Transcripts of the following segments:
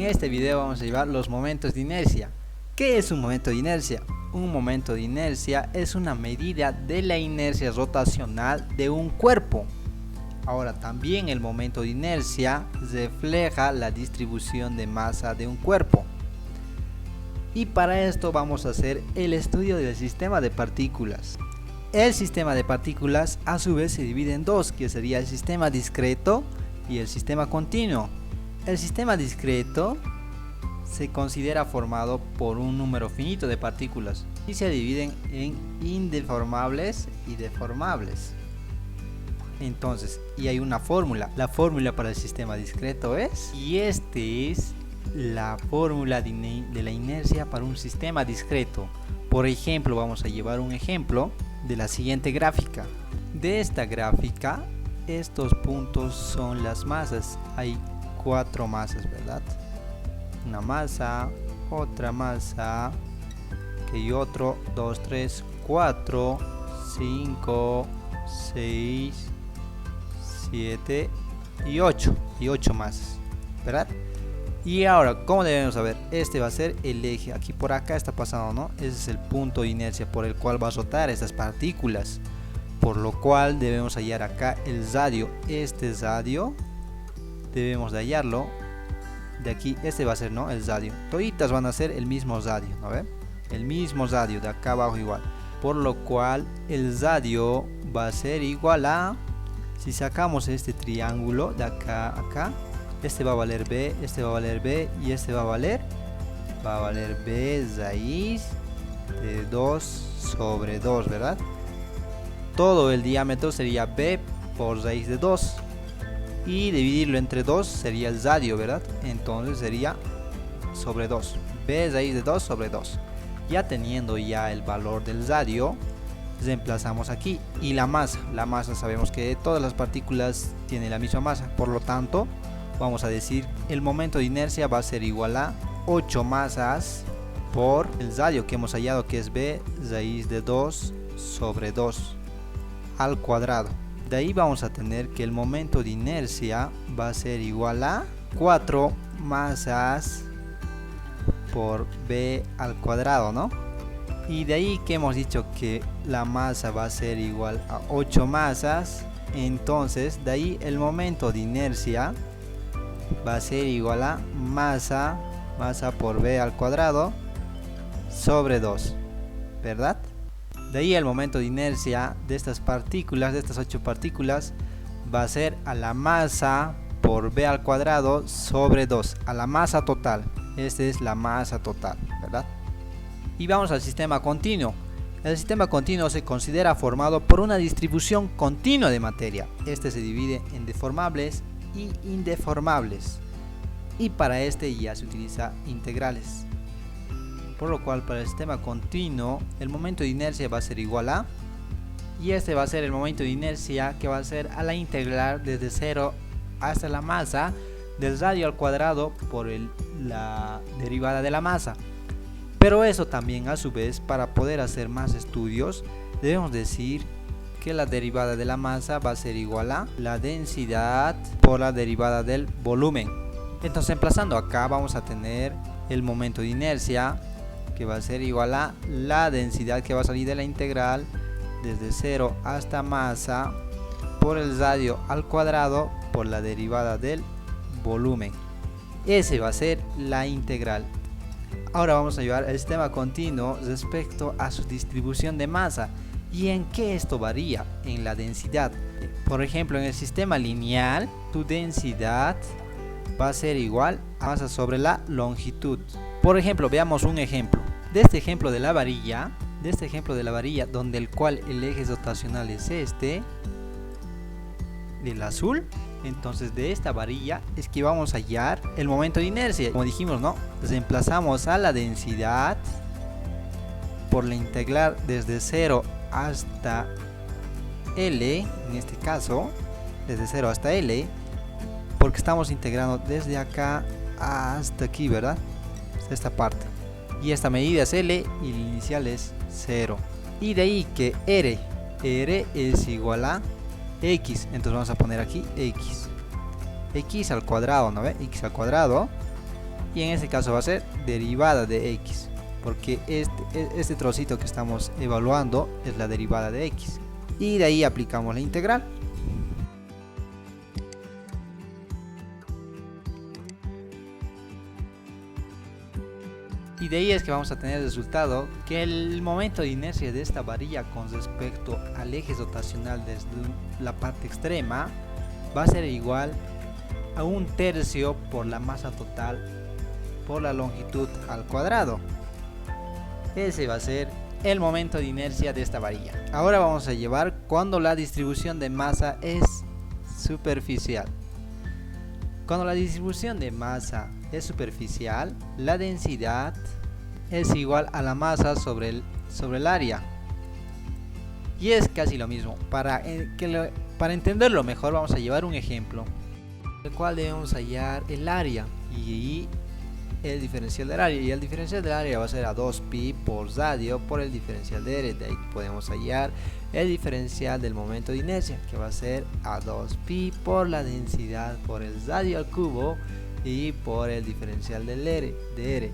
este video vamos a llevar los momentos de inercia. ¿Qué es un momento de inercia? Un momento de inercia es una medida de la inercia rotacional de un cuerpo. Ahora, también el momento de inercia refleja la distribución de masa de un cuerpo. Y para esto vamos a hacer el estudio del sistema de partículas. El sistema de partículas a su vez se divide en dos, que sería el sistema discreto y el sistema continuo. El sistema discreto se considera formado por un número finito de partículas y se dividen en indeformables y deformables. Entonces, y hay una fórmula. La fórmula para el sistema discreto es, y este es la fórmula de la inercia para un sistema discreto. Por ejemplo, vamos a llevar un ejemplo de la siguiente gráfica. De esta gráfica, estos puntos son las masas. Hay 4 masas, ¿verdad? Una masa, otra masa, y otro, 2, 3, 4, 5, 6, 7 y 8. Y 8 masas, ¿verdad? Y ahora, ¿cómo debemos saber? Este va a ser el eje. Aquí por acá está pasando, ¿no? Ese es el punto de inercia por el cual va a rotar estas partículas. Por lo cual debemos hallar acá el radio. Este radio debemos de hallarlo. De aquí, este va a ser, ¿no? El radio. Toditas van a ser el mismo radio, ¿no ven? El mismo radio, de acá abajo igual. Por lo cual el radio va a ser igual a, si sacamos este triángulo de acá a acá, este va a valer B, este va a valer B y este va a valer B raíz de 2 sobre 2, ¿verdad? Todo el diámetro sería B por raíz de 2 y dividirlo entre 2 sería el radio, ¿verdad? Entonces sería sobre 2, B raíz de 2 sobre 2. Ya teniendo ya el valor del radio, reemplazamos aquí. Y la masa sabemos que todas las partículas tienen la misma masa, por lo tanto vamos a decir el momento de inercia va a ser igual a 8 masas por el radio que hemos hallado, que es B raíz de 2 sobre 2 al cuadrado. De ahí vamos a tener que el momento de inercia va a ser igual a 4 masas por B al cuadrado, ¿no? Y de ahí que hemos dicho que la masa va a ser igual a 8 masas, entonces de ahí el momento de inercia va a ser igual a masa por B al cuadrado sobre 2, ¿verdad? De ahí el momento de inercia de estas partículas, de estas 8 partículas, va a ser a la masa por B al cuadrado sobre 2, a la masa total. Esta es la masa total, ¿verdad? Y vamos al sistema continuo. El sistema continuo se considera formado por una distribución continua de materia. Este se divide en deformables y indeformables. Y para este ya se utiliza integrales. Por lo cual para el sistema continuo el momento de inercia va a ser igual a, y este va a ser el momento de inercia que va a ser a la integral desde 0 hasta la masa del radio al cuadrado por la derivada de la masa. Pero eso también a su vez, para poder hacer más estudios, debemos decir que la derivada de la masa va a ser igual a la densidad por la derivada del volumen. Entonces, emplazando acá, vamos a tener el momento de inercia que va a ser igual a la densidad que va a salir de la integral desde 0 hasta masa por el radio al cuadrado por la derivada del volumen. Ese va a ser la integral. Ahora vamos a llevar el sistema continuo respecto a su distribución de masa. ¿Y en qué esto varía? En la densidad. Por ejemplo, en el sistema lineal, tu densidad va a ser igual a masa sobre la longitud. Por ejemplo, veamos un ejemplo. De este ejemplo de la varilla, donde el cual el eje rotacional es este, del azul. Entonces de esta varilla es que vamos a hallar el momento de inercia. Como dijimos, ¿no? Reemplazamos a la densidad por la integral desde 0 hasta L, en este caso, desde 0 hasta L, porque estamos integrando desde acá hasta aquí, ¿verdad? Esta parte. Y esta medida es L y el inicial es 0. Y de ahí que R es igual a X, entonces vamos a poner aquí X al cuadrado, ¿no ve? X al cuadrado. y en este caso va a ser derivada de x, porque este trocito que estamos evaluando es la derivada de x, y de ahí aplicamos la integral. Y de ahí es que vamos a tener el resultado que el momento de inercia de esta varilla con respecto al eje rotacional desde la parte extrema va a ser igual a 1/3 por la masa total por la longitud al cuadrado. Ese va a ser el momento de inercia de esta varilla. Ahora vamos a llevar cuando la distribución de masa es superficial. Cuando la distribución de masa es superficial, la densidad es igual a la masa sobre el área. Y es casi lo mismo. Para entenderlo mejor vamos a llevar un ejemplo, el cual debemos hallar el área y el diferencial del área. Y el diferencial del área va a ser a 2pi por radio por el diferencial de r. De ahí podemos hallar el diferencial del momento de inercia, que va a ser a 2pi por la densidad por el radio al cubo y por el diferencial del r, del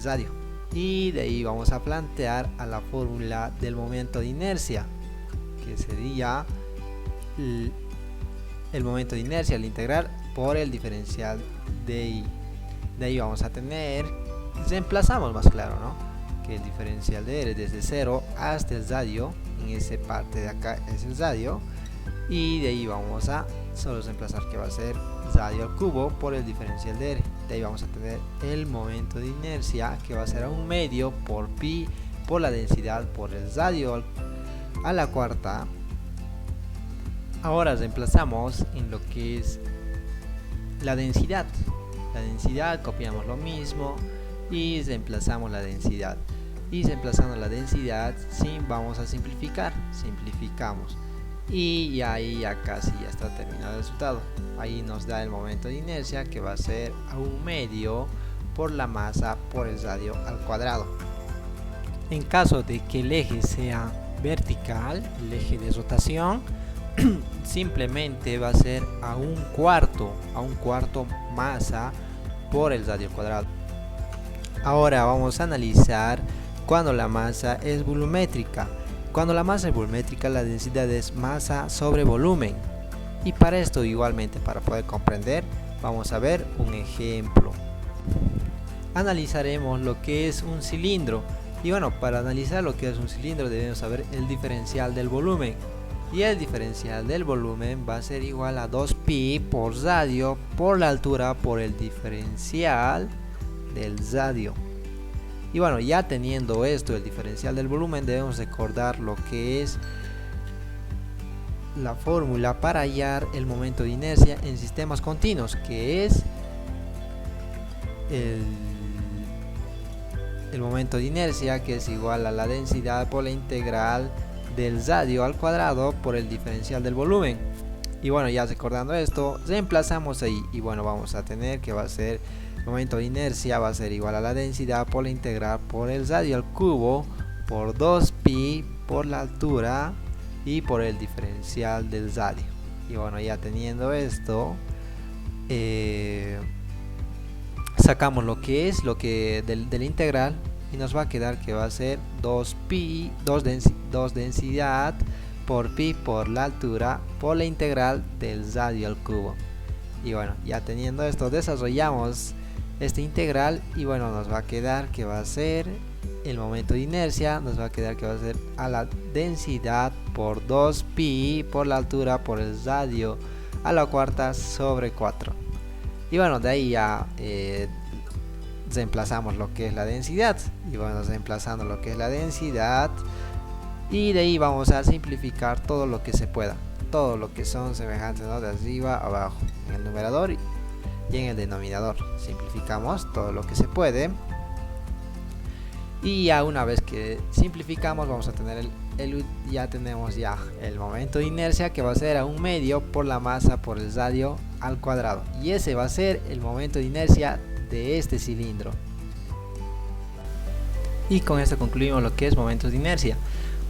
radio. Y de ahí vamos a plantear a la fórmula del momento de inercia, que sería el momento de inercia, el integral por el diferencial de i. De ahí vamos a tener, reemplazamos más claro, ¿no? Que el diferencial de r desde 0 hasta el radio, en esa parte de acá es el radio, y de ahí vamos a solo reemplazar que va a ser radio al cubo por el diferencial de r. De ahí vamos a tener el momento de inercia, que va a ser a 1/2 por pi por la densidad por el radio a la cuarta. Ahora reemplazamos en lo que es la densidad. La densidad, copiamos lo mismo y reemplazamos la densidad. Y reemplazando la densidad, sí, vamos a simplificar. Simplificamos. Y ahí ya casi ya está terminado el resultado. Ahí nos da el momento de inercia, que va a ser a 1/2 por la masa por el radio al cuadrado. En caso de que el eje sea vertical, el eje de rotación, simplemente va a ser a 1/4 masa por el radio al cuadrado. Ahora vamos a analizar cuando la masa es volumétrica. Cuando la masa es volumétrica, la densidad es masa sobre volumen. Y para esto igualmente, para poder comprender, vamos a ver un ejemplo. Analizaremos lo que es un cilindro. Y bueno, para analizar lo que es un cilindro debemos saber el diferencial del volumen. Y el diferencial del volumen va a ser igual a 2pi por radio por la altura por el diferencial del radio. Y bueno, ya teniendo esto, el diferencial del volumen, debemos recordar lo que es la fórmula para hallar el momento de inercia en sistemas continuos, que es el momento de inercia, que es igual a la densidad por la integral del radio al cuadrado por el diferencial del volumen. Y bueno, ya recordando esto, reemplazamos ahí y bueno, vamos a tener que va a ser el momento de inercia va a ser igual a la densidad por la integral por el radio al cubo por 2pi por la altura y por el diferencial del radio. Y bueno, ya teniendo esto, sacamos lo que es del integral y nos va a quedar que va a ser 2pi, 2 densidad por pi por la altura por la integral del radio al cubo. Y bueno, ya teniendo esto, desarrollamos este integral y bueno, nos va a quedar que va a ser el momento de inercia, nos va a quedar que va a ser a la densidad por 2pi por la altura por el radio a la cuarta sobre 4. Y bueno, de ahí ya reemplazamos lo que es la densidad y vamos reemplazando lo que es la densidad y de ahí vamos a simplificar todo lo que se pueda, todo lo que son semejantes, ¿no? De arriba a abajo en el numerador y en el denominador. Simplificamos todo lo que se puede y ya una vez que simplificamos vamos a tener ya tenemos ya el momento de inercia, que va a ser a 1/2 por la masa por el radio al cuadrado, y ese va a ser el momento de inercia de este cilindro. Y con esto concluimos lo que es momentos de inercia.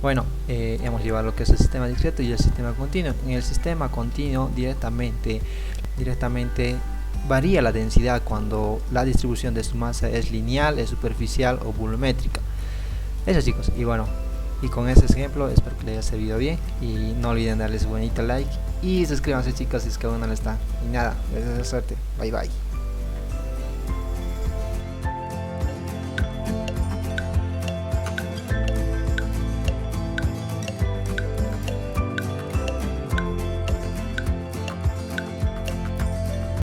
Bueno, hemos llevado lo que es el sistema discreto y el sistema continuo. En el sistema continuo directamente varía la densidad cuando la distribución de su masa es lineal, es superficial o volumétrica. Eso, chicos, y bueno, y con este ejemplo espero que les haya servido bien, y no olviden darles bonito like y suscríbanse, chicos, si es que aún no lo están. Y nada, les deseo suerte, bye bye.